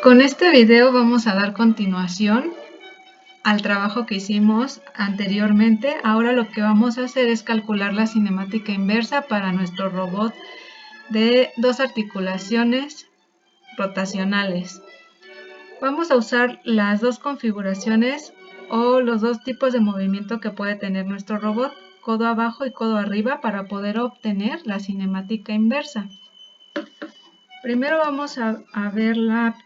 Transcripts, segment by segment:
Con este video vamos a dar continuación al trabajo que hicimos anteriormente. Ahora lo que vamos a hacer es calcular la cinemática inversa para nuestro robot de dos articulaciones rotacionales. Vamos a usar las dos configuraciones o los dos tipos de movimiento que puede tener nuestro robot, codo abajo y codo arriba, para poder obtener la cinemática inversa. Primero vamos a ver la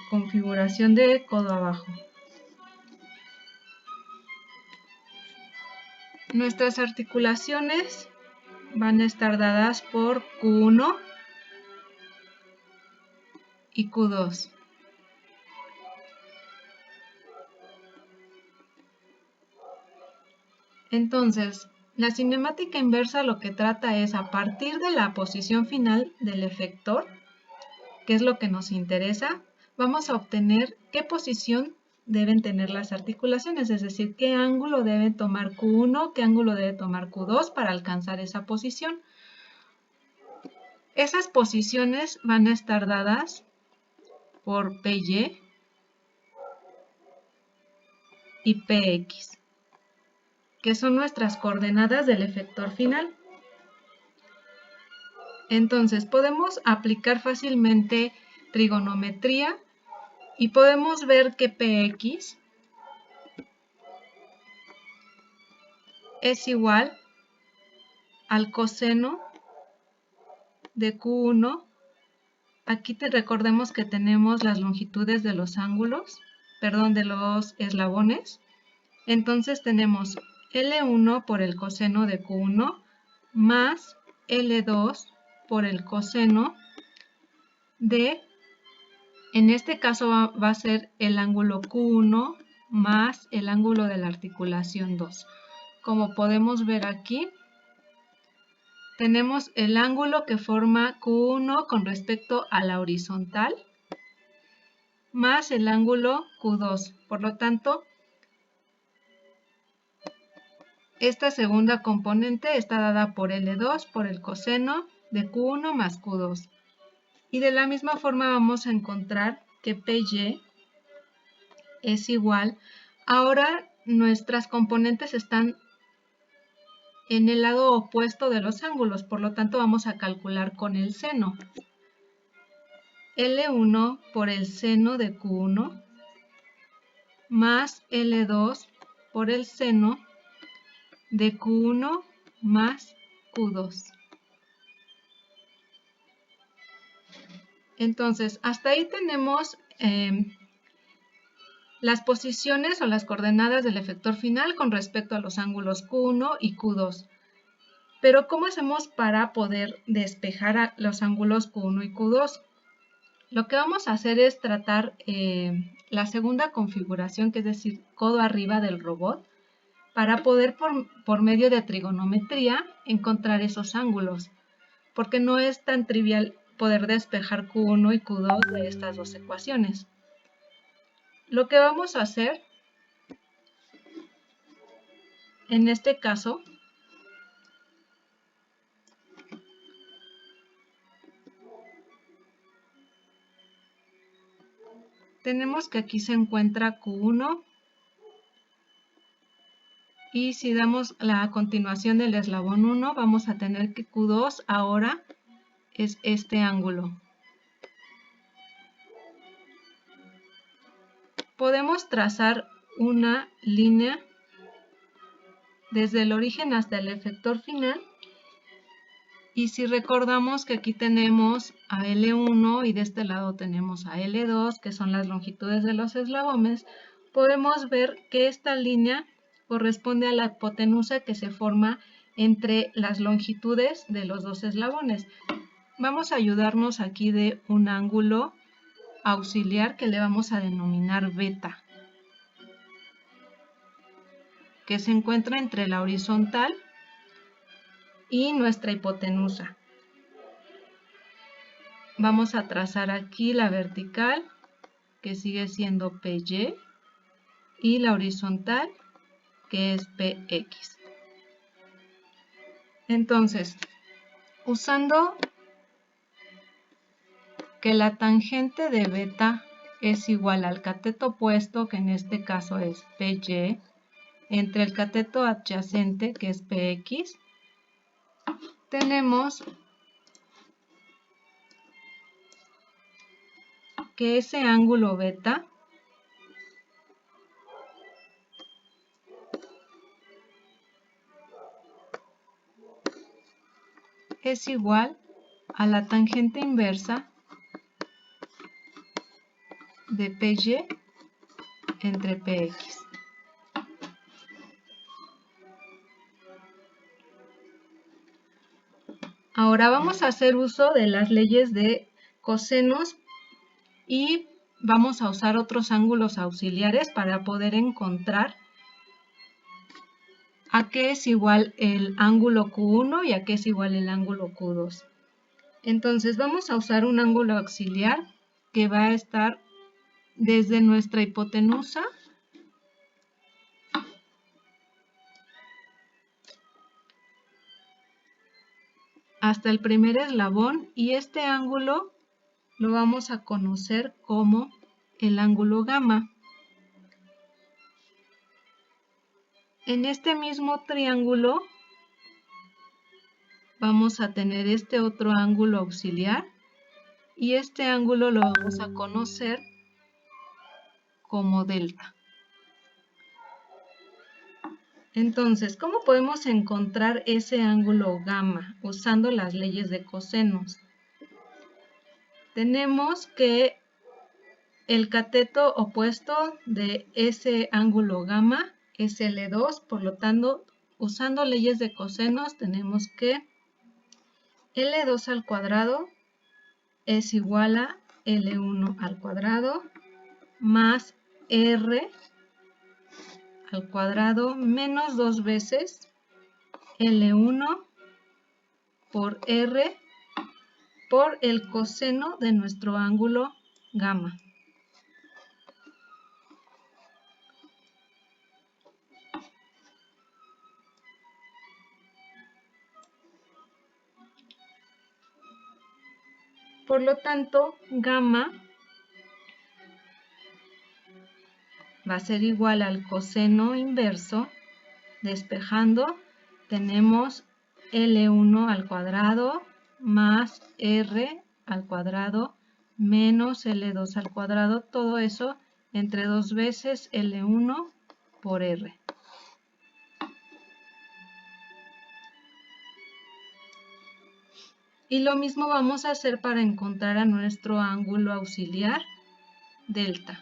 configuración de codo abajo. Nuestras articulaciones van a estar dadas por Q1 y Q2. Entonces, la cinemática inversa lo que trata es, a partir de la posición final del efector, que es lo que nos interesa, vamos a obtener qué posición deben tener las articulaciones, es decir, qué ángulo debe tomar Q1, qué ángulo debe tomar Q2 para alcanzar esa posición. Esas posiciones van a estar dadas por PY y PX, que son nuestras coordenadas del efector final. Entonces, podemos aplicar fácilmente trigonometría y podemos ver que PX es igual al coseno de Q1. Aquí recordemos que tenemos las longitudes de los ángulos, de los eslabones. Entonces tenemos L1 por el coseno de Q1 más L2 por el coseno de, en este caso va a ser el ángulo Q1 más el ángulo de la articulación 2. Como podemos ver aquí, tenemos el ángulo que forma Q1 con respecto a la horizontal más el ángulo Q2. Por lo tanto, esta segunda componente está dada por L2 por el coseno de Q1 más Q2. Y de la misma forma vamos a encontrar que PY es igual. Ahora nuestras componentes están en el lado opuesto de los ángulos, por lo tanto vamos a calcular con el seno. L1 por el seno de Q1 más L2 por el seno de Q1 más Q2. Entonces, hasta ahí tenemos las posiciones o las coordenadas del efector final con respecto a los ángulos Q1 y Q2. Pero, ¿cómo hacemos para poder despejar los ángulos Q1 y Q2? Lo que vamos a hacer es tratar la segunda configuración, que es decir, codo arriba del robot, para poder por medio de trigonometría encontrar esos ángulos, porque no es tan trivial poder despejar Q1 y Q2 de estas dos ecuaciones. Lo que vamos a hacer en este caso tenemos que aquí se encuentra Q1 y si damos la continuación del eslabón 1 vamos a tener que Q2 ahora es este ángulo. Podemos trazar una línea desde el origen hasta el efector final, y si recordamos que aquí tenemos a L1 y de este lado tenemos a L2, que son las longitudes de los eslabones, podemos ver que esta línea corresponde a la hipotenusa que se forma entre las longitudes de los dos eslabones. Vamos a ayudarnos aquí de un ángulo auxiliar que le vamos a denominar beta, que se encuentra entre la horizontal y nuestra hipotenusa. Vamos a trazar aquí la vertical, que sigue siendo PY, y la horizontal, que es PX. Entonces, usando que la tangente de beta es igual al cateto opuesto, que en este caso es PY, entre el cateto adyacente, que es PX. Tenemos que ese ángulo beta es igual a la tangente inversa de PY entre PX. Ahora vamos a hacer uso de las leyes de cosenos y vamos a usar otros ángulos auxiliares para poder encontrar a qué es igual el ángulo Q1 y a qué es igual el ángulo Q2. Entonces vamos a usar un ángulo auxiliar que va a estar desde nuestra hipotenusa hasta el primer eslabón, y este ángulo lo vamos a conocer como el ángulo gamma. En este mismo triángulo vamos a tener este otro ángulo auxiliar y este ángulo lo vamos a conocer como delta. Entonces, ¿cómo podemos encontrar ese ángulo gamma usando las leyes de cosenos? Tenemos que el cateto opuesto de ese ángulo gamma es L2, por lo tanto, usando leyes de cosenos, tenemos que L2 al cuadrado es igual a L1 al cuadrado más R al cuadrado menos 2 veces L1 por R por el coseno de nuestro ángulo gamma. Por lo tanto, gamma va a ser igual al coseno inverso. Despejando, tenemos L1 al cuadrado más R al cuadrado menos L2 al cuadrado, todo eso entre 2 veces L1 por R. Y lo mismo vamos a hacer para encontrar a nuestro ángulo auxiliar, delta.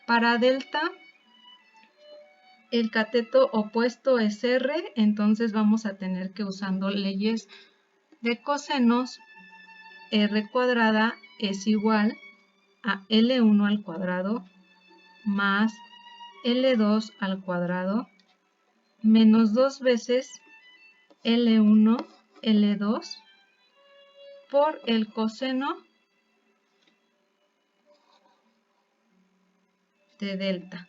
Para delta, el cateto opuesto es R, entonces vamos a tener que, usando leyes de cosenos, R cuadrada es igual a L1 al cuadrado más L2 al cuadrado menos 2 veces L1, L2 por el coseno de delta.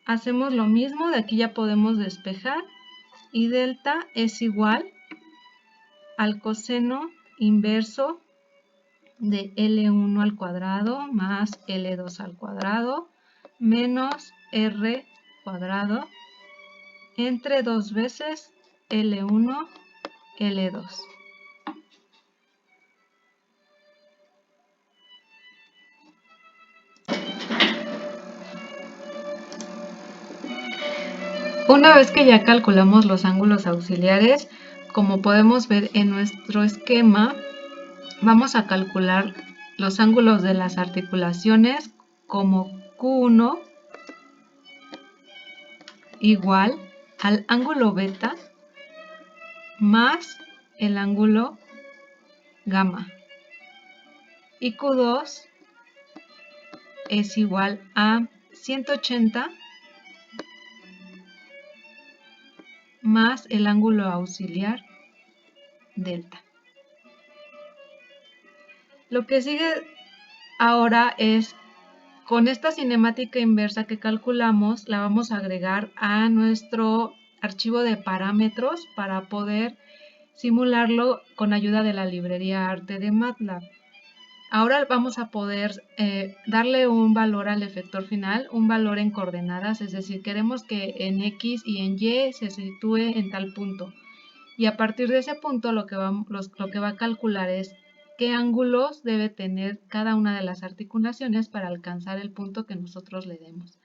Hacemos lo mismo, de aquí ya podemos despejar, y delta es igual al coseno inverso de L1 al cuadrado más L2 al cuadrado menos R cuadrado entre 2 veces L1, L2. Una vez que ya calculamos los ángulos auxiliares, como podemos ver en nuestro esquema, vamos a calcular los ángulos de las articulaciones como Q1 igual al ángulo beta más el ángulo gamma, y Q2 es igual a 180 más el ángulo auxiliar delta. Lo que sigue ahora es, con esta cinemática inversa que calculamos, la vamos a agregar a nuestro archivo de parámetros para poder simularlo con ayuda de la librería Arte de MATLAB. Ahora vamos a poder darle un valor al efector final, un valor en coordenadas, es decir, queremos que en X y en Y se sitúe en tal punto. Y a partir de ese punto lo que va a calcular es qué ángulos debe tener cada una de las articulaciones para alcanzar el punto que nosotros le demos.